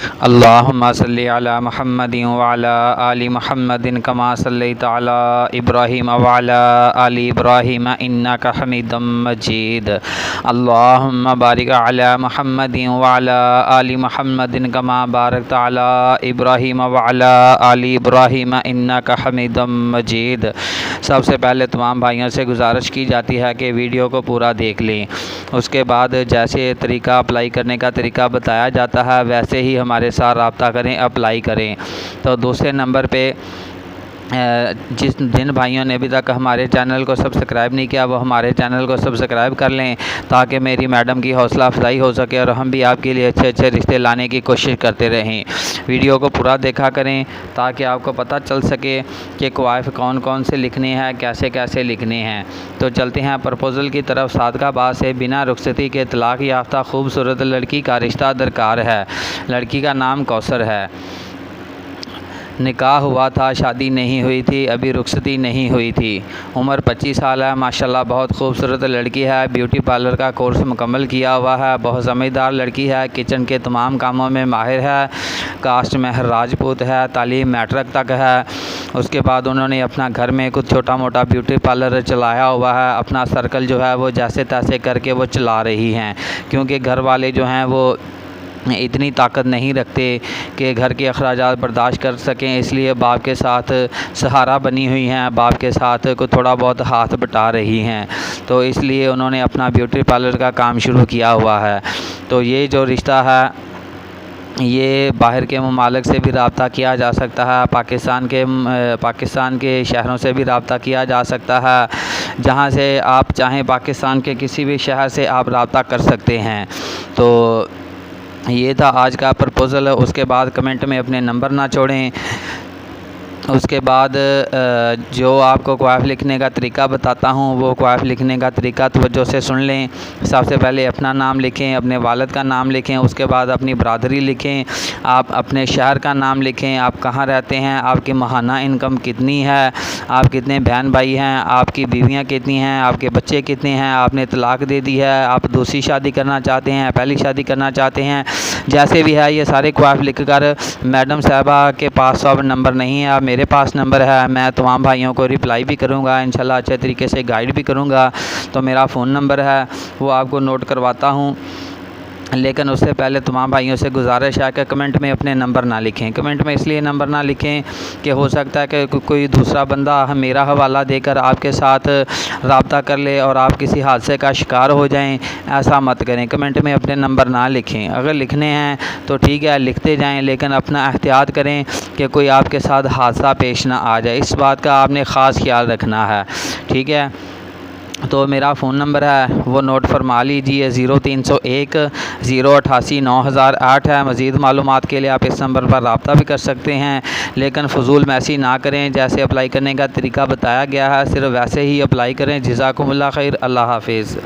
اللہم صلی علی محمد وعلی آل محمد کما صلیت علی ابراہیم وعلی آل ابراہیم انک حمید مجید۔ اللہم بارک علی محمد وعلی آل محمد کما بارکت علی ابراہیم وعلی آل ابراہیم انک حمید مجید۔ سب سے پہلے تمام بھائیوں سے گزارش کی جاتی ہے کہ ویڈیو کو پورا دیکھ لیں، اس کے بعد جیسے طریقہ اپلائی کرنے کا طریقہ بتایا جاتا ہے ویسے ہی ہمارے ساتھ رابطہ کریں، اپلائی کریں۔ تو دوسرے نمبر پہ جن بھائیوں نے ابھی تک ہمارے چینل کو سبسکرائب نہیں کیا وہ ہمارے چینل کو سبسکرائب کر لیں تاکہ میری میڈم کی حوصلہ افزائی ہو سکے اور ہم بھی آپ کے لیے اچھے اچھے رشتے لانے کی کوشش کرتے رہیں۔ ویڈیو کو پورا دیکھا کریں تاکہ آپ کو پتہ چل سکے کہ قوائف کون کون سے لکھنے ہیں، کیسے کیسے لکھنے ہیں۔ تو چلتے ہیں پرپوزل کی طرف۔ صادقہ آباد سے بنا رخصتی کے طلاق یافتہ خوبصورت لڑکی کا رشتہ درکار ہے۔ لڑکی کا نام کوثر ہے، نکاح ہوا تھا، شادی نہیں ہوئی تھی، ابھی رخصتی نہیں ہوئی تھی، عمر 25 سال ہے، ماشاءاللہ بہت خوبصورت لڑکی ہے، بیوٹی پارلر کا کورس مکمل کیا ہوا ہے، بہت سمجھدار لڑکی ہے، کچن کے تمام کاموں میں ماہر ہے، کاسٹ مہر راجپوت ہے، تعلیم میٹرک تک ہے۔ اس کے بعد انہوں نے اپنا گھر میں کچھ چھوٹا موٹا بیوٹی پارلر چلایا ہوا ہے، اپنا سرکل جو ہے وہ جیسے تیسے کر کے وہ چلا رہی ہیں، کیونکہ گھر والے جو ہیں وہ اتنی طاقت نہیں رکھتے کہ گھر کے اخراجات برداشت کر سکیں، اس لیے باپ کے ساتھ سہارا بنی ہوئی ہیں، باپ کے ساتھ کو تھوڑا بہت ہاتھ بٹا رہی ہیں، تو اس لیے انہوں نے اپنا بیوٹی پارلر کا کام شروع کیا ہوا ہے۔ تو یہ جو رشتہ ہے یہ باہر کے ممالک سے بھی رابطہ کیا جا سکتا ہے، پاکستان کے شہروں سے بھی رابطہ کیا جا سکتا ہے، جہاں سے آپ چاہیں پاکستان کے کسی بھی شہر سے آپ رابطہ کر سکتے ہیں۔ تو یہ تھا آج کا پرپوزل۔ اس کے بعد کمنٹ میں اپنے نمبر نہ چھوڑیں۔ اس کے بعد جو آپ کو قوائف لکھنے کا طریقہ بتاتا ہوں وہ قوائف لکھنے کا طریقہ توجہ سے سن لیں۔ سب سے پہلے اپنا نام لکھیں، اپنے والد کا نام لکھیں، اس کے بعد اپنی برادری لکھیں، آپ اپنے شہر کا نام لکھیں، آپ کہاں رہتے ہیں، آپ کی ماہانہ انکم کتنی ہے، آپ کتنے بہن بھائی ہیں، آپ کی بیویاں کتنی ہیں، آپ کے بچے کتنے ہیں، آپ نے طلاق دے دی ہے، آپ دوسری شادی کرنا چاہتے ہیں، پہلی شادی کرنا چاہتے ہیں، جیسے بھی ہے یہ سارے قوائف لکھ کر میڈم صاحبہ کے پاس اب نمبر نہیں ہے، میرے پاس نمبر ہے، میں تمام بھائیوں کو رپلائی بھی کروں گا، انشاءاللہ اچھے طریقے سے گائیڈ بھی کروں گا۔ تو میرا فون نمبر ہے وہ آپ کو نوٹ کرواتا ہوں، لیکن اس سے پہلے تمام بھائیوں سے گزارش ہے کہ کمنٹ میں اپنے نمبر نہ لکھیں۔ کمنٹ میں اس لیے نمبر نہ لکھیں کہ ہو سکتا ہے کہ کوئی دوسرا بندہ میرا حوالہ دے کر آپ کے ساتھ رابطہ کر لے اور آپ کسی حادثے کا شکار ہو جائیں، ایسا مت کریں۔ کمنٹ میں اپنے نمبر نہ لکھیں، اگر لکھنے ہیں تو ٹھیک ہے لکھتے جائیں، لیکن اپنا احتیاط کریں کہ کوئی آپ کے ساتھ حادثہ پیش نہ آ جائے، اس بات کا آپ نے خاص خیال رکھنا ہے، ٹھیک ہے۔ تو میرا فون نمبر ہے وہ نوٹ فرما لیجیے، 0301 088 9008 ہے۔ مزید معلومات کے لیے آپ اس نمبر پر رابطہ بھی کر سکتے ہیں، لیکن فضول میسیج نہ کریں، جیسے اپلائی کرنے کا طریقہ بتایا گیا ہے صرف ویسے ہی اپلائی کریں۔ جزاکم اللہ خیر، اللہ حافظ۔